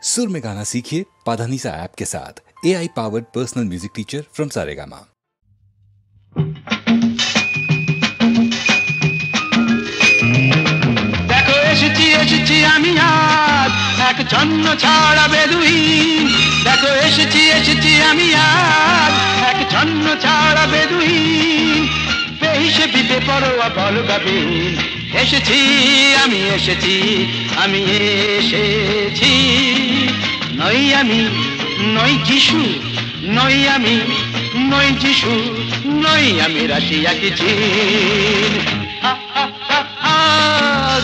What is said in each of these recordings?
सुर में गाना सीखिए पाधानीसा ऐप के साथ। AI powered personal music teacher from Saregama. দেখো এসেছি এসেছি আমি আজ এক ছন্ন ছাড়া বেদুইন। দেখো এসেছি এসেছি আমি আজ এক ছন্ন ছাড়া বেদুইন। বেহিসেবি বেপরোয়া বলগাবিন। এসেছি আমি এসেছি আমি এসেছি। নই আমি নই যিশু, নই আমি নই যিশু, নই আমি রাশিয়া কি চীন।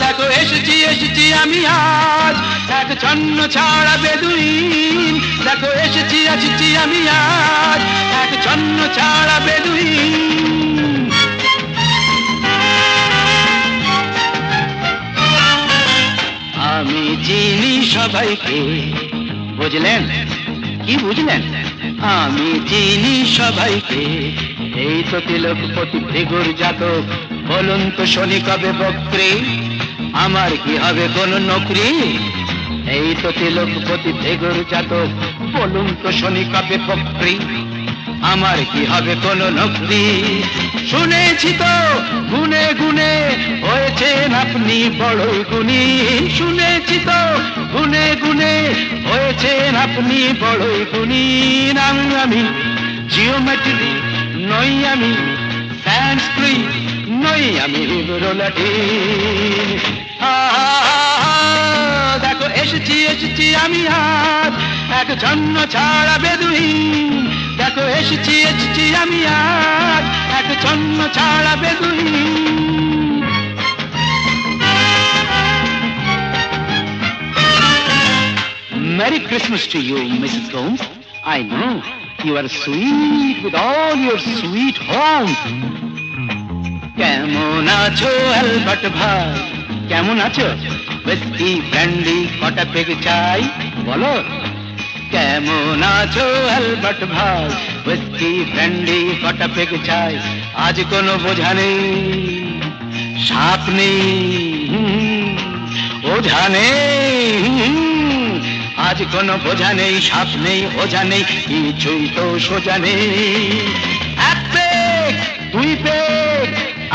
দেখো এসেছি এসেছি আমি আজ এক ছন্ন ছাড়া বেদুইন। দেখো এসেছি এসেছি আমি আজ এক ছন্ন ছাড়া বেদুইন। আমি চিনি সবাইকে, বুঝলেন কি বুঝলেন? আমি চিনি সবাইকে। এই তো তিলকপতি ভৃগুর জাতক, বলুন তো শনি কবে বক্রে, আমার কি হবে কোন নকরি? এই তো তিলকপতি ভৃগুর জাতক, বলুন তো শনি কবে বক্রে, আমার কি হবে কোন নকরি? শুনেছি তো গুনে গুনে হয়েছেন আপনি বড় গুণী। শুনেছি তো গুনে গুনে হয়েছেন আপনি বড় গুণী। আমি জিওমেট্রি নই, আমি সংস্কৃত নই, আমি লাটিন। দেখো এসেছি এসেছি আমি আজ এক ছন্ন ছাড়া বেদুইন। দেখো এসেছি এসেছি আমি আজ এক ছন্ন ছাড়া বেদুইন। Merry Christmas to you, Mrs. Gomes. I know you are sweet with all your sweet home. কেমন আছো অ্যালবার্ট ভাই, কেমন আছো? হুইস্কি ব্র্যান্ডি কটা পেগ চাই বলো। কেমন আছো অ্যালবার্ট ভাই, হুইস্কি ব্র্যান্ডি কটা পেগ চাই। আজ কোনো বোঝা নেই, সাপ নেই, ওঝা নেই। আজ কোনো বোঝা নেই, সাপ নেই, ওঝা নেই, কিছুই তো সোজা নেই। এক পেগ দুই পেগ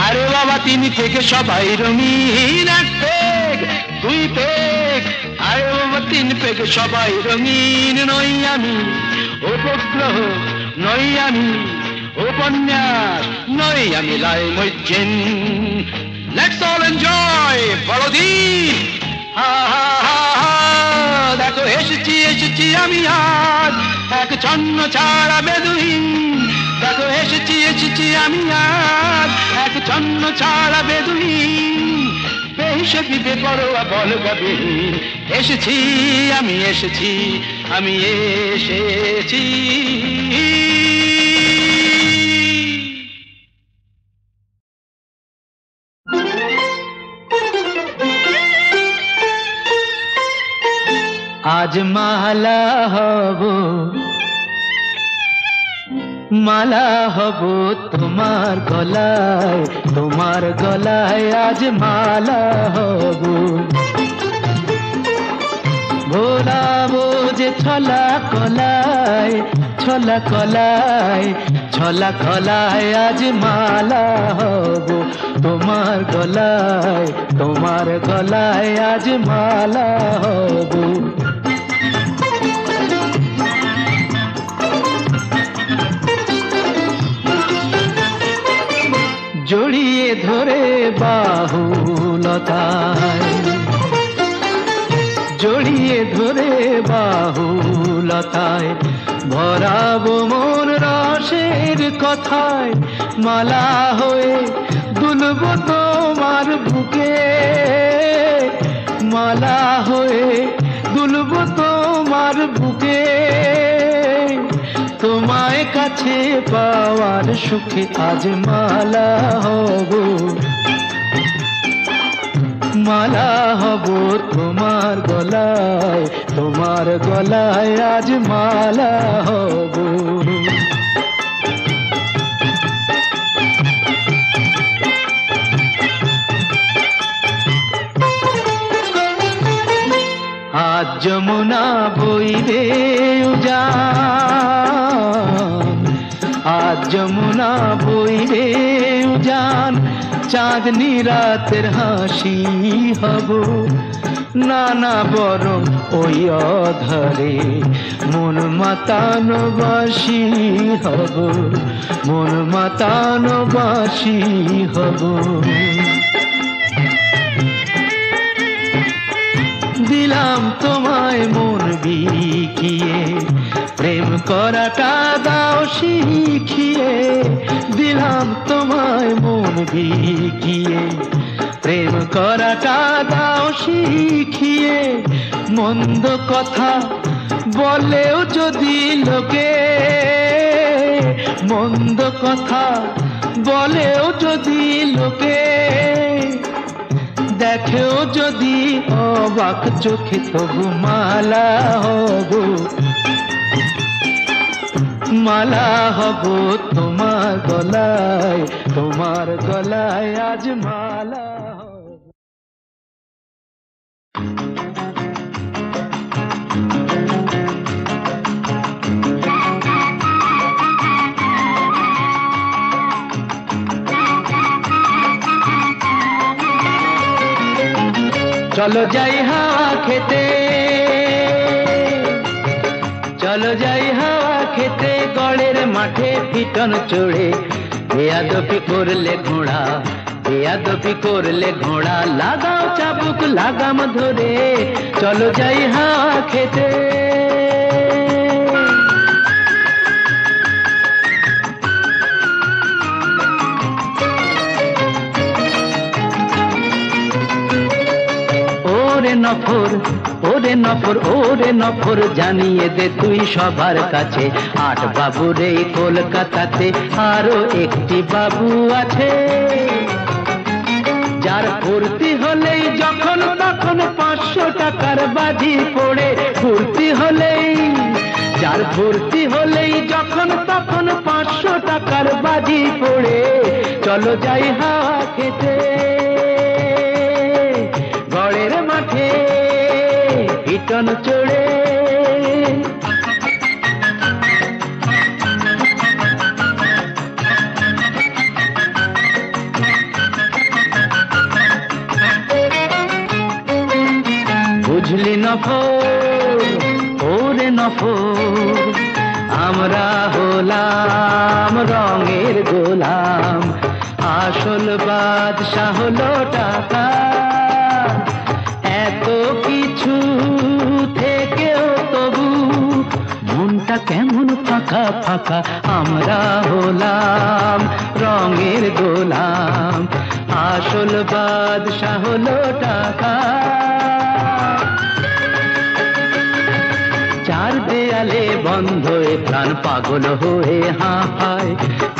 আরে বাবা তিন পেগে সবাই রঙিন। এক পেগ দুই পেগ আরে বাবা তিন পেগে সবাই রঙিন। নই আমি উপগ্রহ, নই আমি উপন্যাস, নই আমি লাই মজ্জিন। লেটস অল এনজয় বড়দিন। দেখো এসেছি এসেছি আমি আজ এক ছন্ন ছাড়া বেদুইন। দেখো এসেছি এসেছি আমি আজ এক ছন্ন ছাড়া বেদুইন। বেহিসেবি বেপরোয়া বলগাবিন। এসেছি আমি এসেছি আমি এসেছি। আজ মালা হব, মালা হব তোমার গলায়, তোমার গলায় আজ মালা হব। ভোলাবো যে ছলা কলায়, ছলা কলায়, ছলা কলায় আজ মালা হব তোমার গলায়, তোমার গলায় আজ মালা হব। জড়িয়ে ধরে বাহুলতায়, জড়িয়ে ধরে বাহুলতায়, ভরাবো মন রসের কথায়। মালা হয়ে দুলব তোমার বুকে, মালা হয়ে দুলব তোমার বুকে। তোমায় কাছে পাওয়ার সুখে আজ মালা হব, মালা হব তোমার গলায়, তোমার গলায় আজ মালা হব। হাত যমুনা বইবে উজান, আজ যমুনা বইবে উজান, চাঁদনি রাতের হাসি হব না না বরং ওই অধরে মন মাতানো বাসি হব, মন মাতানো বাসি হব। দিলাম তোমায় মন বিকিয়ে, প্রেম করাটা দাও শিখিয়ে, দিলাম তোমায় মন বিকিয়ে, প্রেম করাটা দাও শিখিয়ে। মন্দ কথা বলেও যদি লোকে, মন্দ কথা বলেও যদি লোকে, দেখেও যদি অবাক চোখে তবু মালা হব, মালা হব তোমার গলায়, তোমার গলায় আজ মালা হব। চলো যাই হাওয়া খেতে, চলো যাই হাওয়া খেতে, গড়ের মাঠে পিটন চড়ে। বেয়াদবি করলে ঘোড়া, বেয়াদবি করলে ঘোড়া, লাগাও চাবুক লাগাম ধরে। চলো যাই হাওয়া খেতে। ওরে নফর, ওরে নফর, ওরে নফর, জানিয়ে দে তুই সবার কাছে, 8 বাবুর এই কলকাতাতে আরো একটি বাবু আছে, যার ফুর্তি হলেই যখন তখন 500 টাকার বাজি পড়ে। ফুর্তি হলেই, যার ফুর্তি হলেই যখন তখন 500 টাকার বাজি পড়ে। চলো যাই হাওয়া খেতে, গড়ের মাঠে পিটন চড়ে। বুঝলি নফর, ওরে নফর, আমরা হলাম রঙের গোলাম, আসল বাদশা হলো টাকা। এত কিছু থেকেও তবু মনটা কেমন ফাঁকা ফাঁকা, আমরা হলাম রঙের গোলাম, আসল বাদশা হলো টাকা। চার দেয়ালে বন্ধ এ প্রাণ পাগল হয়ে হাঁপায়,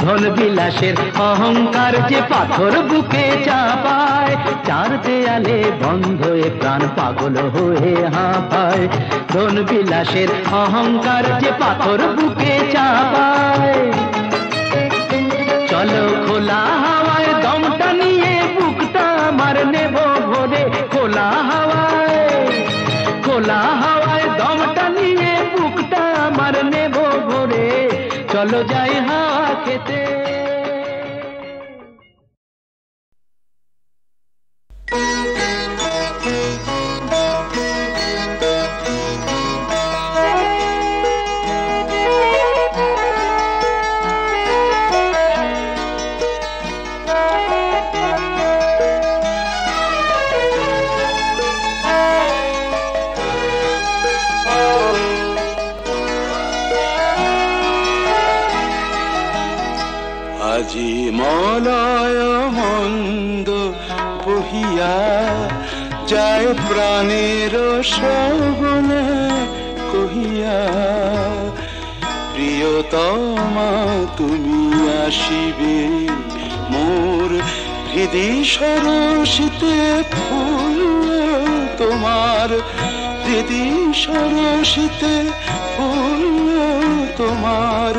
ধন বিলাসের অহংকার যে পাথর বুকে চাপায়। চার দেয়ালে বন্ধ এ প্রাণ পাগল হয়ে হাঁপায়, ধন বিলাসের অহংকার যে পাথর বুকে চাপায়। চলো খোলা হাওয়ায় দমটা নিয়ে বুকটা আমার নেব ভরে, খোলা হাওয়ায়, খোলা হাওয়ায় দমটা নিয়ে বুকটা আমার নেব ভরে। চলো যাই হাওয়া খেতে। আজি মলয় মন্দ বহিয়া যায় প্রাণের শ্রবণে কহিয়া, প্রিয়তমা তুমি আসিবে মোর হৃদি সরসিতে ফুল তোমার, হৃদি সরসিতে ফুল তোমার,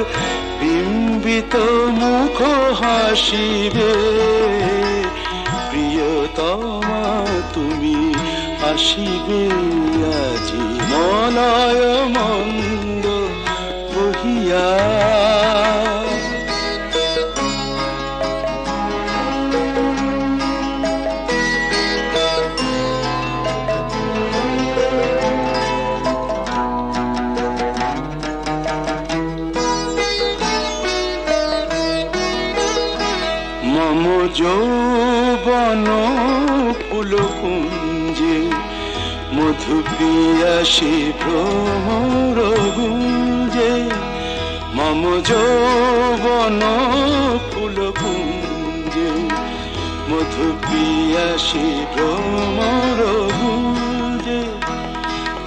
বিম্বিত মুখ হাসিবে। প্রিয়তমা তুমি আসিবে আজি মলয় মন্দ বহিয়া। মম যৌবন ফুলকুঞ্জে মধু পিয়াসী ভ্রমর গুঞ্জে। মম যৌবন ফুলকুঞ্জে মধু পিয়াসী ভ্রমর গুঞ্জে।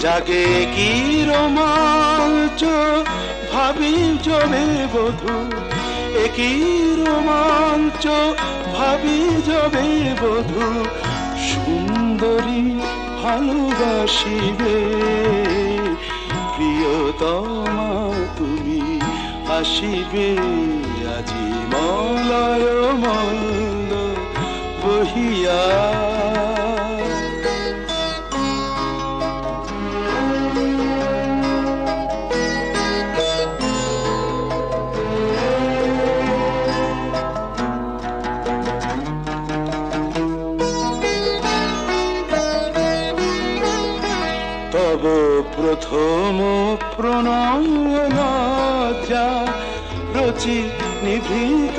জাগে কি রোমাঞ্চ ভাবি জবে বধূ, একই রোমাঞ্চ ভাবি যাবে বধূ। সুন্দরী ভালোবাসিবে প্রিয়তমা তুমি আসিবে আজি মলয় মন্দ বহিয়া। তব প্রথম প্রণয় লজ্জা রচি নিভৃত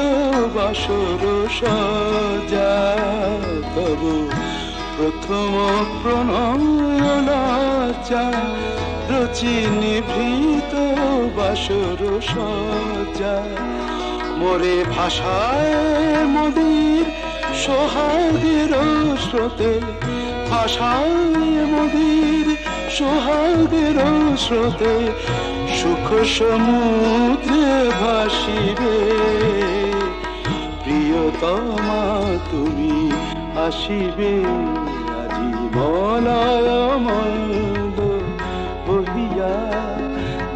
বাসর সজ্জা। তব প্রথম প্রণয় লজ্জা রচি নিভৃত বাসর সজ্জা। মোরে ভাষায় মদির সোহাগের স্রোতে, ভাষায় মদির সোহাগের স্রোতে। সুখ সমুদ্রে ভাসিবে প্রিয়তমা তুমি আসিবে আজি মলয় মন্দ বহিয়া।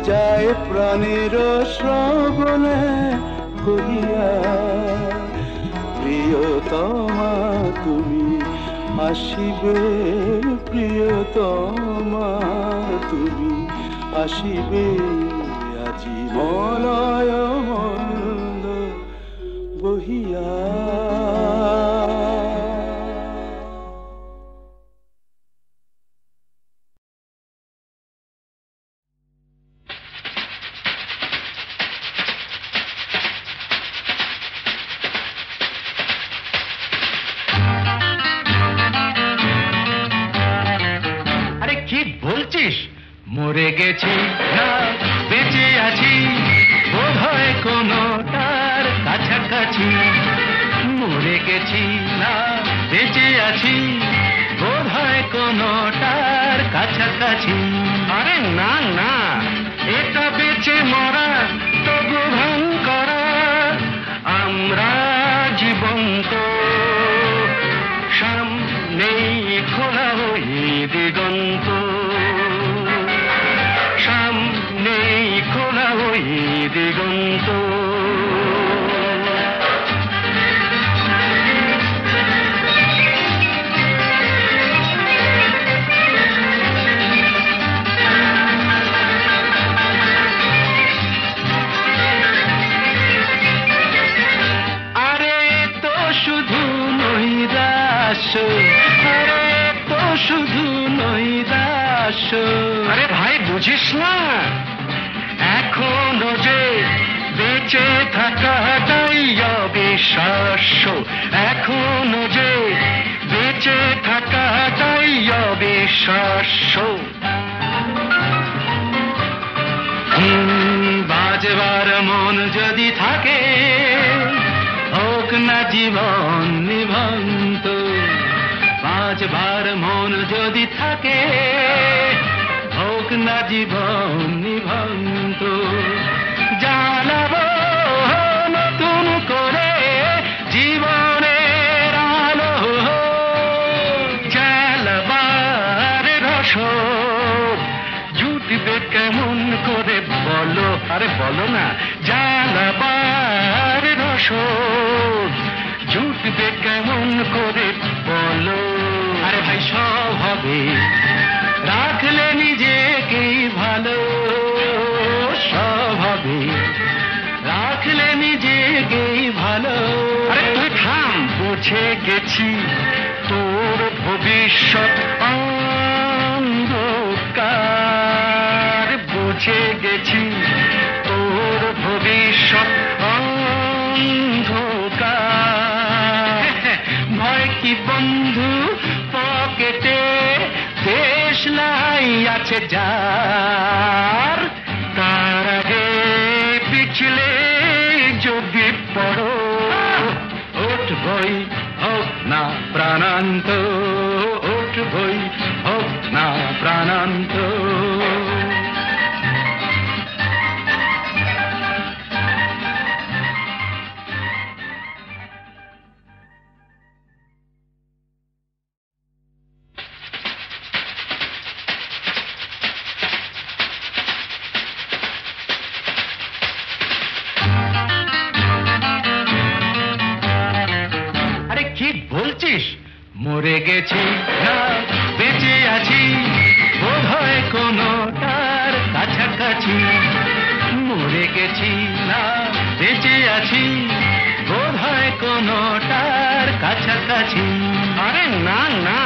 যায় প্রাণের শ্রবণে কহিয়া প্রিয়তমা তুমি আসিবে, প্রিয়তমা তুমি আসিবে আজি মলয় মন্দ বহিয়া। মরে গেছি না বেঁচে আছি বোধ হয় কোনটার কাছাকাছি। মরে গেছি না বেঁচে আছি বোধ হয় কোনটার কাছাকাছি। আরে না না, এটা বেঁচে মরা তবু ভান করা। আমরা জীবন্ত সামনেই খোলা ওই দিগন্ত, সামনেই খোলা ওই দিগন্ত। আরে তো শুধু নৈরাশ্য, আরে তো শুধু নৈরাশ্য। আরে ভাই বুঝিস না, এখনো যে বেঁচে থাকাটাই অবিশ্বাস্য। এখনো যে বেঁচে থাকাটাই অবিশ্বাস্য। বাজবার মন যদি থাকে হোক না জীবন নিভন্ত। বাজবার মন যদি থাকে হোক না জীবন নিভন্ত। জ্বালাবো নতুন করে জীবনের আলো, জ্বালাবার রসদ জুটবে কেমন করে বলো। আরে বলো না, জ্বালাবার রসদ জুটবে কেমন করে বলো। আরে ভাই সব হবে রাখলে নিজেকেই ভালো স্বভাবে, রাখলে নিজেকেই ভালো। আরে তুই থাম, বুঝে গেছি তোর ভবিষ্যৎ অন্ধকার, বুঝে গেছি তোর ভবিষ্যৎ অন্ধকার। ভয় কি বন্ধু পকেটে, দেশলাই আছে যার, তার আগে পিছলে যদি পড়ো, উঠবই হোক না প্রাণান্ত, উঠবই হোক না প্রাণান্ত। মরে গেছি না বেঁচে আছি, বোধ হয় কোনটার কাছাকাছি। মরে গেছি না বেঁচে আছি, বোধ হয় কোনটার কাছাকাছি। আরে না না,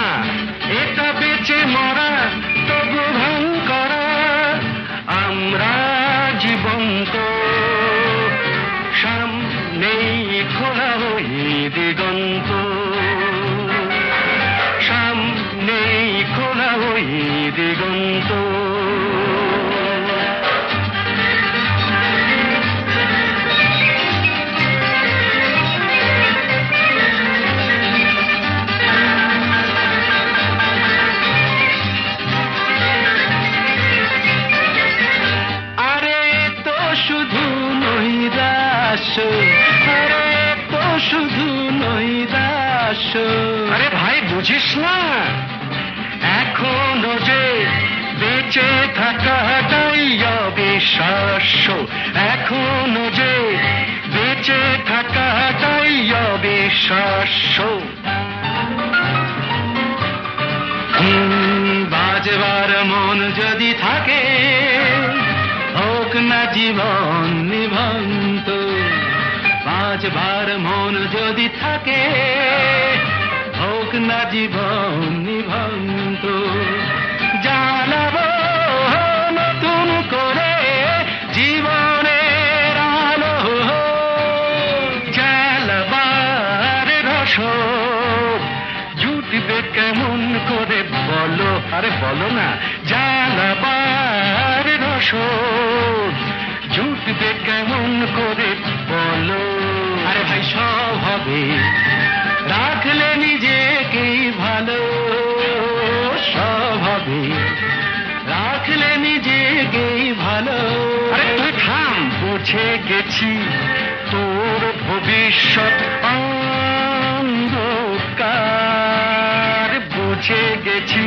এটা বেঁচে মরা তবু ভান করা, আমরা জীবন্ত সামনেই খোলা ওই দিগন্ত, সামনেই খোলা ওই দিগন্ত। আরে তো শুধু নৈরাশ্য, আরে তো শুধু নৈরাশ্য। আরে ভাই বুঝিস না, এখনো যে বেঁচে থাকাটাই অবিশ্বাস্য, এখনো যে বেঁচে থাকাটাই অবিশ্বাস্য। বাজবার মন যদি থাকে, হোক না জীবন নিভন্ত, বাজবার মন যদি থাকে, হোক না জীবন নিভন্ত। জ্বালাবো নতুন করে জীবনের আলো, জ্বালাবার রসদ জুটবে কেমন করে বলো, আরে বলো না। জ্বালাবার রসদ জুটবে কেমন করে বলো। আরে ভাই স্বভাবে রাখলে নিজেকেই ভালো, স্বভাবে রাখলে নিজেকেই ভালো। আরে তুই থাম, বুঝে গেছি তোর ভবিষ্যৎ অন্ধকার, বুঝে গেছি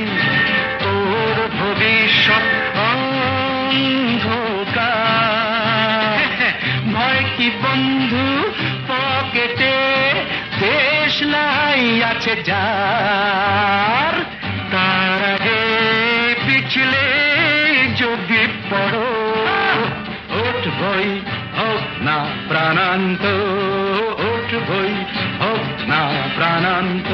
তোর ভবিষ্যৎ অন্ধকার। ভয় কি বন্ধু পকেটে, দেশলাই আছে যার, তার আগে পিছলে যদি পড়ো, উঠবই হোক না প্রাণান্ত, উঠবই হোক না প্রাণান্ত।